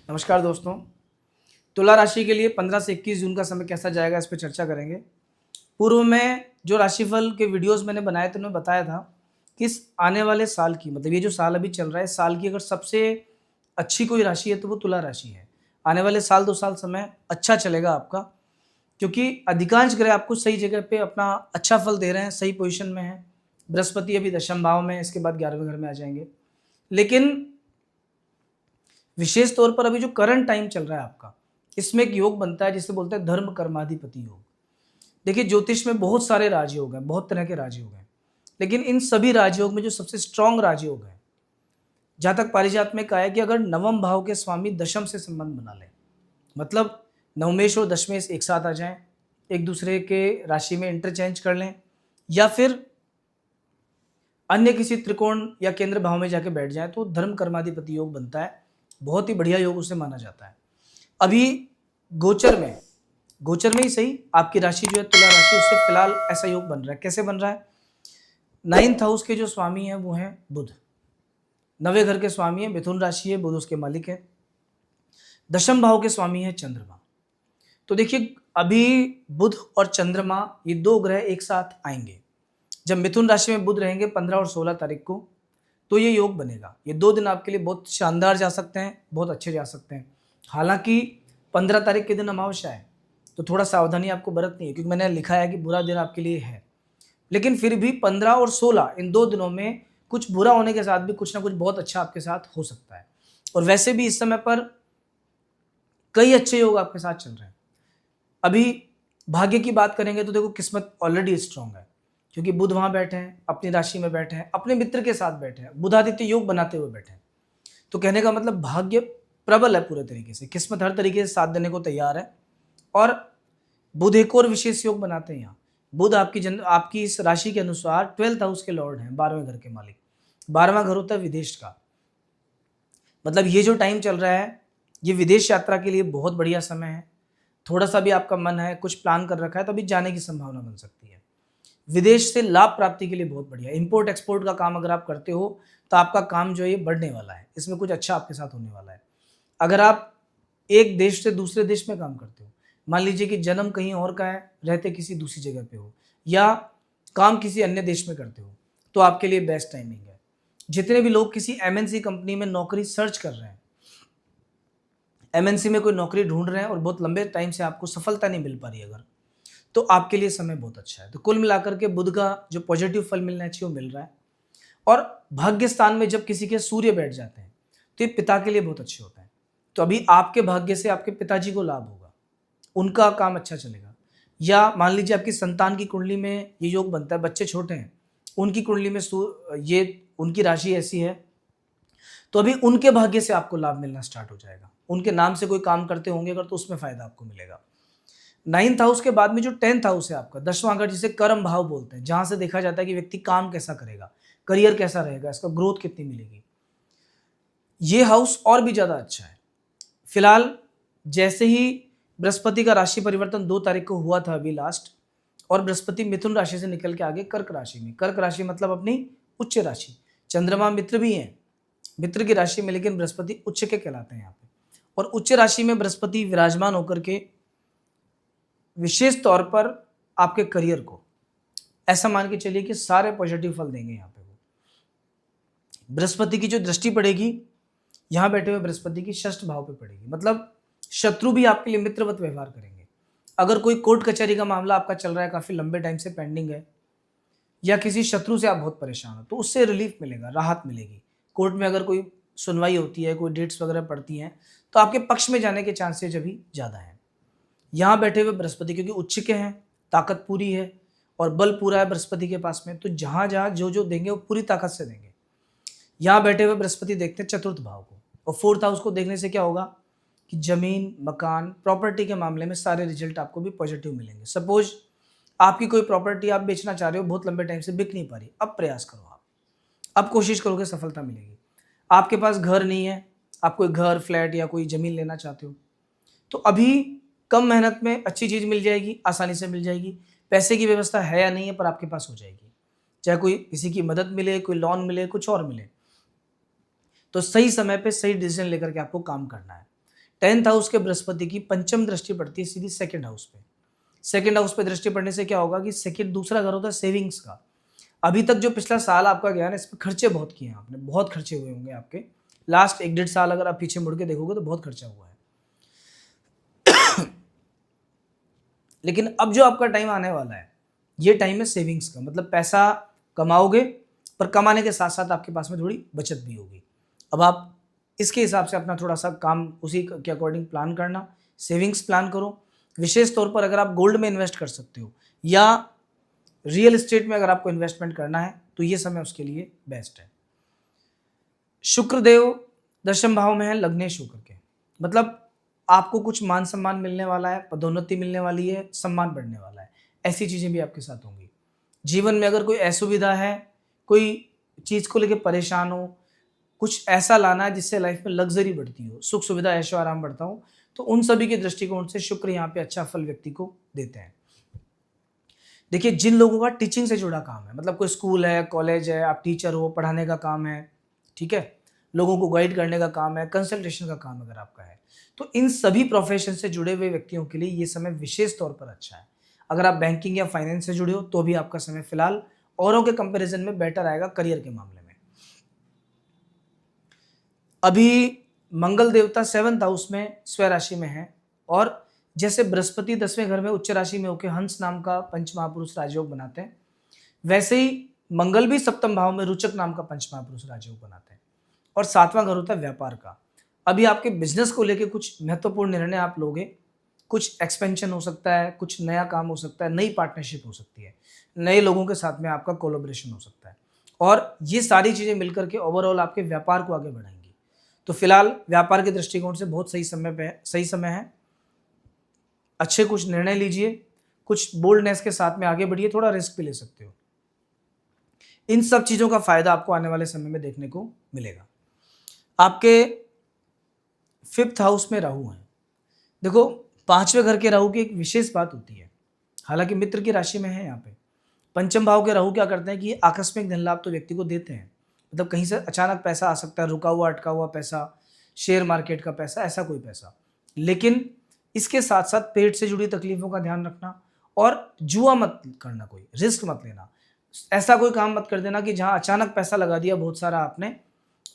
नमस्कार दोस्तों। तुला राशि के लिए 15 से 21 जून का समय कैसा जाएगा, इस पे चर्चा करेंगे। पूर्व में जो राशिफल के वीडियोस मैंने बनाए थे उन्होंने बताया था कि इस आने वाले साल की मतलब ये जो साल अभी चल रहा है, साल की अगर सबसे अच्छी कोई राशि है तो वो तुला राशि है। आने वाले साल 2 साल समय अच्छा चलेगा आपका, क्योंकि अधिकांश ग्रह आपको सही जगह पे अपना अच्छा फल दे रहे हैं, सही पोजीशन में है। बृहस्पति अभी दशम भाव में है, इसके बाद 11वें घर में आ जाएंगे। लेकिन विशेष तौर पर अभी जो करंट टाइम चल रहा है आपका, इसमें एक योग बनता है जिसे बोलते हैं धर्म कर्माधिपति योग। देखिए, ज्योतिष में बहुत सारे राजयोग हैं, बहुत तरह के राजयोग हैं, लेकिन इन सभी राजयोग में जो सबसे स्ट्रांग राजयोग है, जहां तक पारिजात में कहा है कि अगर नवम भाव के स्वामी दशम से संबंध बना लें, मतलब नवमेश और दशमेश एक साथ आ जाएं, एक दूसरे के राशि में इंटरचेंज कर लें, या फिर अन्य किसी त्रिकोण या केंद्र भाव में जाके बैठ जाए, तो धर्म कर्माधिपति योग बनता है। बहुत ही बढ़िया योग उसे माना जाता है। अभी गोचर में ही सही आपकी राशि जो है तुला राशि, उससे फिलहाल ऐसा योग बन रहा है। कैसे बन रहा है? 9th हाउस के जो स्वामी हैं वो हैं बुध, 9वें घर के स्वामी है मिथुन राशि है, बुध उसके मालिक है। दशम भाव के स्वामी है चंद्रमा। तो देखिए, अभी बुध और चंद्रमा ये दो ग्रह एक साथ आएंगे। जब मिथुन राशि में बुध रहेंगे 15 और 16 तारीख को, तो ये योग बनेगा। ये 2 दिन आपके लिए बहुत शानदार जा सकते हैं, बहुत अच्छे जा सकते हैं। हालांकि 15 तारीख के दिन अमावस्या है, तो थोड़ा सावधानी आपको बरतनी है, क्योंकि मैंने लिखा है कि बुरा दिन आपके लिए है। लेकिन फिर भी 15 और 16 इन 2 दिनों में कुछ बुरा होने के साथ भी कुछ ना कुछ बहुत अच्छा आपके साथ हो सकता है। और वैसे भी इस समय पर कई अच्छे योग आपके साथ चल रहे हैं। अभी भाग्य की बात करेंगे तो देखो, किस्मत ऑलरेडी स्ट्रांग है, क्योंकि बुध वहां बैठे हैं, अपनी राशि में बैठे हैं, अपने मित्र के साथ बैठे हैं, बुधादित्य योग बनाते हुए बैठे हैं। तो कहने का मतलब भाग्य प्रबल है पूरे तरीके से, किस्मत हर तरीके से साथ देने को तैयार है। और बुध एक और विशेष योग बनाते हैं यहाँ। बुध आपकी इस राशि के अनुसार 12th हाउस के लॉर्ड हैं, 12वें घर के मालिक। 12वां घर होता है विदेश का। मतलब ये जो टाइम चल रहा है, ये विदेश यात्रा के लिए बहुत बढ़िया समय है। थोड़ा सा भी आपका मन है, कुछ प्लान कर रखा है, तो अभी जाने की संभावना बन सकती है। विदेश से लाभ प्राप्ति के लिए बहुत बढ़िया। इंपोर्ट एक्सपोर्ट का काम अगर आप करते हो तो आपका काम जो है ये बढ़ने वाला है, इसमें कुछ अच्छा आपके साथ होने वाला है। अगर आप एक देश से दूसरे देश में काम करते हो, मान लीजिए कि जन्म कहीं और का है, रहते किसी दूसरी जगह पे हो, या काम किसी अन्य देश में करते हो, तो आपके लिए बेस्ट टाइमिंग है। जितने भी लोग किसी एमएनसी कंपनी में नौकरी सर्च कर रहे हैं, एमएनसी में कोई नौकरी ढूंढ रहे हैं और बहुत लंबे टाइम से आपको सफलता नहीं मिल पा रही अगर, तो आपके लिए समय बहुत अच्छा है। तो कुल मिलाकर के बुध का जो पॉजिटिव फल मिलना चाहिए वो मिल रहा है। और भाग्य स्थान में जब किसी के सूर्य बैठ जाते हैं तो ये पिता के लिए बहुत अच्छे होते हैं। तो अभी आपके भाग्य से आपके पिताजी को लाभ होगा, उनका काम अच्छा चलेगा। या मान लीजिए आपकी संतान की कुंडली में ये योग बनता है, बच्चे छोटे हैं, उनकी कुंडली में ये उनकी राशि ऐसी है, तो अभी उनके भाग्य से आपको लाभ मिलना स्टार्ट हो जाएगा। उनके नाम से कोई काम करते होंगे अगर, तो उसमें फायदा आपको मिलेगा। 9th हाउस के बाद में जो 10th हाउस है आपका, 10वां घर, जिसे कर्म भाव बोलते हैं, जहां से देखा जाता है कि व्यक्ति काम कैसा करेगा, करियर कैसा रहेगा, इसका ग्रोथ कितनी मिलेगी, ये हाउस और भी ज्यादा अच्छा है। फिलहाल जैसे ही बृहस्पति का राशि परिवर्तन 2 तारीख को हुआ था अभी लास्ट, और बृहस्पति मिथुन राशि से निकल के आगे कर्क राशि में, कर्क राशि मतलब अपनी उच्च राशि, चंद्रमा मित्र भी हैं मित्र की राशि में, लेकिन बृहस्पति उच्च के कहलाते हैं यहाँ पे। और उच्च राशि में बृहस्पति विराजमान होकर के विशेष तौर पर आपके करियर को ऐसा मान के चलिए कि सारे पॉजिटिव फल देंगे। यहाँ पे वो बृहस्पति की जो दृष्टि पड़ेगी, यहाँ बैठे हुए बृहस्पति की षष्ठ भाव पे पड़ेगी, मतलब शत्रु भी आपके लिए मित्रवत व्यवहार करेंगे। अगर कोई कोर्ट कचहरी का मामला आपका चल रहा है, काफी लंबे टाइम से पेंडिंग है, या किसी शत्रु से आप बहुत परेशान हो, तो उससे रिलीफ मिलेगा, राहत मिलेगी। कोर्ट में अगर कोई सुनवाई होती है, कोई डेट्स वगैरह पड़ती हैं, तो आपके पक्ष में जाने के चांसेज अभी ज्यादा है। यहाँ बैठे हुए बृहस्पति क्योंकि उच्च के हैं, ताकत पूरी है और बल पूरा है बृहस्पति के पास में, तो जहां जहां जो जो देंगे वो पूरी ताकत से देंगे। यहाँ बैठे हुए बृहस्पति देखते हैं चतुर्थ भाव को, और 4th हाउस को देखने से क्या होगा कि जमीन, मकान, प्रॉपर्टी के मामले में सारे रिजल्ट आपको भी पॉजिटिव मिलेंगे। सपोज आपकी कोई प्रॉपर्टी आप बेचना चाह रहे हो, बहुत लंबे टाइम से बिक नहीं पा रही, अब प्रयास करो आप, अब कोशिश करोगे सफलता मिलेगी। आपके पास घर नहीं है, आप कोई घर, फ्लैट या कोई जमीन लेना चाहते हो, तो अभी कम मेहनत में अच्छी चीज मिल जाएगी, आसानी से मिल जाएगी। पैसे की व्यवस्था है या नहीं है, पर आपके पास हो जाएगी। चाहे कोई किसी की मदद मिले, कोई लोन मिले, कुछ और मिले, तो सही समय पे सही डिसीजन लेकर के आपको काम करना है। 10th हाउस के बृहस्पति की पंचम दृष्टि पड़ती है सीधी सेकंड हाउस पे। सेकंड हाउस पे दृष्टि पड़ने से क्या होगा कि सेकंड दूसरा घर होता है सेविंग्स का। अभी तक जो पिछला साल आपका गया ना, इस पे खर्चे बहुत किए हैं आपने, बहुत खर्चे हुए होंगे आपके। लास्ट 1 डेढ़ साल अगर आप पीछे मुड़ के देखोगे तो बहुत खर्चा हुआ है। लेकिन अब जो आपका टाइम आने वाला है, ये टाइम है सेविंग्स का, मतलब पैसा कमाओगे, पर कमाने के साथ साथ आपके पास में थोड़ी बचत भी होगी। अब आप इसके हिसाब से अपना थोड़ा सा काम उसी के अकॉर्डिंग प्लान करना, सेविंग्स प्लान करो। विशेष तौर पर अगर आप गोल्ड में इन्वेस्ट कर सकते हो या रियल एस्टेट में अगर आपको इन्वेस्टमेंट करना है तो ये समय उसके लिए बेस्ट है। शुक्रदेव दशम भाव में है लग्नेश शुक्र के, मतलब आपको कुछ मान सम्मान मिलने वाला है, पदोन्नति मिलने वाली है, सम्मान बढ़ने वाला है, ऐसी चीज़ें भी आपके साथ होंगी। जीवन में अगर कोई असुविधा है, कोई चीज़ को लेकर परेशान हो, कुछ ऐसा लाना है जिससे लाइफ में लग्जरी बढ़ती हो, सुख सुविधा ऐशो आराम बढ़ता हो, तो उन सभी के दृष्टिकोण से शुक्र यहाँ पे अच्छा फल व्यक्ति को देते हैं। देखिए, जिन लोगों का टीचिंग से जुड़ा काम है, मतलब कोई स्कूल है, कॉलेज है, आप टीचर हो, पढ़ाने का काम है, ठीक है, लोगों को गाइड करने का काम है, कंसल्टेशन का काम अगर आपका है, तो इन सभी प्रोफेशन से जुड़े हुए व्यक्तियों के लिए ये समय विशेष तौर पर अच्छा है। अगर आप बैंकिंग या फाइनेंस से जुड़े हो तो भी आपका समय फिलहाल औरों के कंपैरिजन में बेटर आएगा करियर के मामले में। अभी मंगल देवता 7th हाउस में स्व राशि में है, और जैसे बृहस्पति 10वें घर में उच्च राशि में होकर हंस नाम का पंच महापुरुष राजयोग बनाते हैं, वैसे ही मंगल भी सप्तम भाव में रुचक नाम का पंच महापुरुष राजयोग बनाते हैं, और 7वां घर होता है व्यापार का। अभी आपके बिजनेस को लेके कुछ महत्वपूर्ण निर्णय आप लोगे, कुछ एक्सपेंशन हो सकता है, कुछ नया काम हो सकता है, नई पार्टनरशिप हो सकती है, नए लोगों के साथ में आपका कोलैबोरेशन हो सकता है, और ये सारी चीज़ें मिलकर के ओवरऑल आपके व्यापार को आगे बढ़ाएंगी। तो फिलहाल व्यापार के दृष्टिकोण से बहुत सही समय है। अच्छे कुछ निर्णय लीजिए, कुछ बोल्डनेस के साथ में आगे बढ़िए, थोड़ा रिस्क भी ले सकते हो। इन सब चीज़ों का फायदा आपको आने वाले समय में देखने को मिलेगा। आपके 5th हाउस में राहु है। देखो, 5वें घर के राहु की एक विशेष बात होती है, हालांकि मित्र की राशि में है यहाँ पे। पंचम भाव के राहु क्या करते हैं कि आकस्मिक धन लाभ तो व्यक्ति को देते हैं, मतलब कहीं से अचानक पैसा आ सकता है, रुका हुआ अटका हुआ पैसा, शेयर मार्केट का पैसा, ऐसा कोई पैसा। लेकिन इसके साथ साथ पेट से जुड़ी तकलीफों का ध्यान रखना, और जुआ मत करना, कोई रिस्क मत लेना, ऐसा कोई काम मत कर देना कि जहां अचानक पैसा लगा दिया बहुत सारा आपने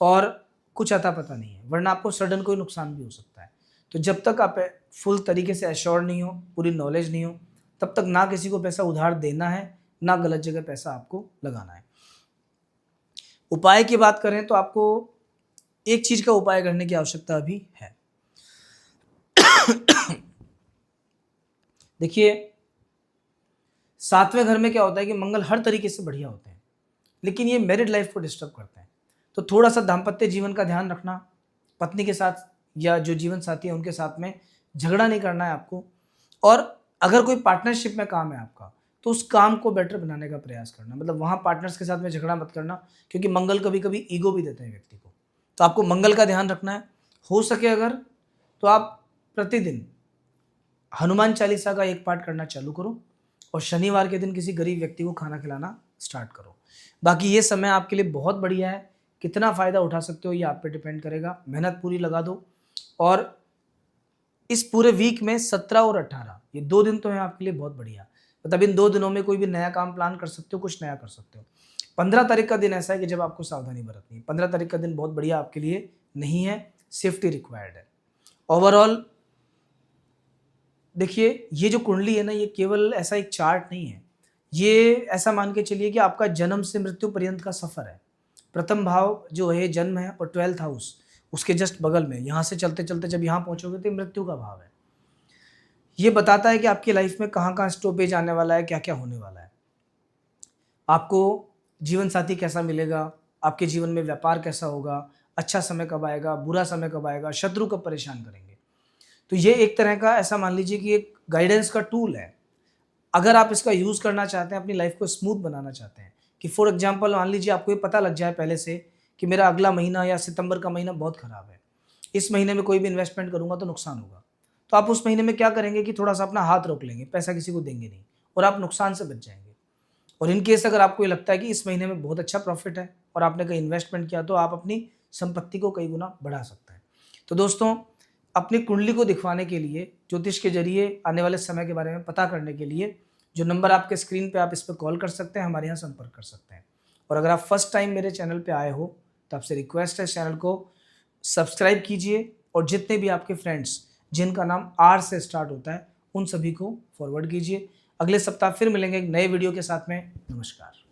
और कुछ अता पता नहीं है, वरना आपको सडन कोई नुकसान भी हो सकता है। तो जब तक आप फुल तरीके से एश्योर नहीं हो, पूरी नॉलेज नहीं हो, तब तक ना किसी को पैसा उधार देना है, ना गलत जगह पैसा आपको लगाना है। उपाय की बात करें तो आपको एक चीज का उपाय करने की आवश्यकता अभी है। देखिए, 7वें घर में क्या होता है कि मंगल हर तरीके से बढ़िया होते हैं, लेकिन ये मैरिड लाइफ को डिस्टर्ब करते हैं। तो थोड़ा सा दाम्पत्य जीवन का ध्यान रखना, पत्नी के साथ या जो जीवन साथी है उनके साथ में झगड़ा नहीं करना है आपको, और अगर कोई पार्टनरशिप में काम है आपका तो उस काम को बेटर बनाने का प्रयास करना, मतलब वहाँ पार्टनर्स के साथ में झगड़ा मत करना, क्योंकि मंगल कभी कभी ईगो भी देते हैं व्यक्ति को। तो आपको मंगल का ध्यान रखना है। हो सके अगर तो आप प्रतिदिन हनुमान चालीसा का एक पाठ करना चालू करो, और शनिवार के दिन किसी गरीब व्यक्ति को खाना खिलाना स्टार्ट करो। बाकी ये समय आपके लिए बहुत बढ़िया है, कितना फ़ायदा उठा सकते हो ये आप पे डिपेंड करेगा। मेहनत पूरी लगा दो, और इस पूरे वीक में 17 और 18 ये 2 दिन तो हैं आपके लिए बहुत बढ़िया, मतलब इन 2 दिनों में कोई भी नया काम प्लान कर सकते हो, कुछ नया कर सकते हो। 15 तारीख का दिन ऐसा है कि जब आपको सावधानी बरतनी है। 15 तारीख का दिन बहुत बढ़िया आपके लिए नहीं है, सेफ्टी रिक्वायर्ड है। ओवरऑल देखिए, ये जो कुंडली है ना, ये केवल ऐसा एक चार्ट नहीं है, ये ऐसा मान के चलिए कि आपका जन्म से मृत्यु पर्यंत का सफ़र है। प्रथम भाव जो है जन्म है, और 12th हाउस उसके जस्ट बगल में, यहाँ से चलते चलते जब यहाँ पहुँचोगे तो मृत्यु का भाव है। ये बताता है कि आपकी लाइफ में कहाँ कहाँ स्टॉपेज आने वाला है, क्या क्या होने वाला है, आपको जीवन साथी कैसा मिलेगा, आपके जीवन में व्यापार कैसा होगा, अच्छा समय कब आएगा, बुरा समय कब आएगा, शत्रु कब परेशान करेंगे। तो ये एक तरह का ऐसा मान लीजिए कि एक गाइडेंस का टूल है। अगर आप इसका यूज़ करना चाहते हैं, अपनी लाइफ को स्मूथ बनाना चाहते हैं, कि फॉर एग्जांपल मान लीजिए आपको ये पता लग जाए पहले से कि मेरा अगला महीना या सितंबर का महीना बहुत ख़राब है, इस महीने में कोई भी इन्वेस्टमेंट करूंगा तो नुकसान होगा, तो आप उस महीने में क्या करेंगे कि थोड़ा सा अपना हाथ रोक लेंगे, पैसा किसी को देंगे नहीं, और आप नुकसान से बच जाएंगे। और इन केस अगर आपको ये लगता है कि इस महीने में बहुत अच्छा प्रॉफिट है और आपने कहीं इन्वेस्टमेंट किया, तो आप अपनी संपत्ति को कई गुना बढ़ा सकते हैं। तो दोस्तों, अपनी कुंडली को दिखवाने के लिए, ज्योतिष के जरिए आने वाले समय के बारे में पता करने के लिए जो नंबर आपके स्क्रीन पे, आप इस पर कॉल कर सकते हैं, हमारे यहाँ संपर्क कर सकते हैं। और अगर आप फर्स्ट टाइम मेरे चैनल पे आए हो तो आपसे रिक्वेस्ट है, चैनल को सब्सक्राइब कीजिए और जितने भी आपके फ्रेंड्स जिनका नाम आर से स्टार्ट होता है उन सभी को फॉरवर्ड कीजिए। अगले सप्ताह फिर मिलेंगे एक नए वीडियो के साथ में। नमस्कार।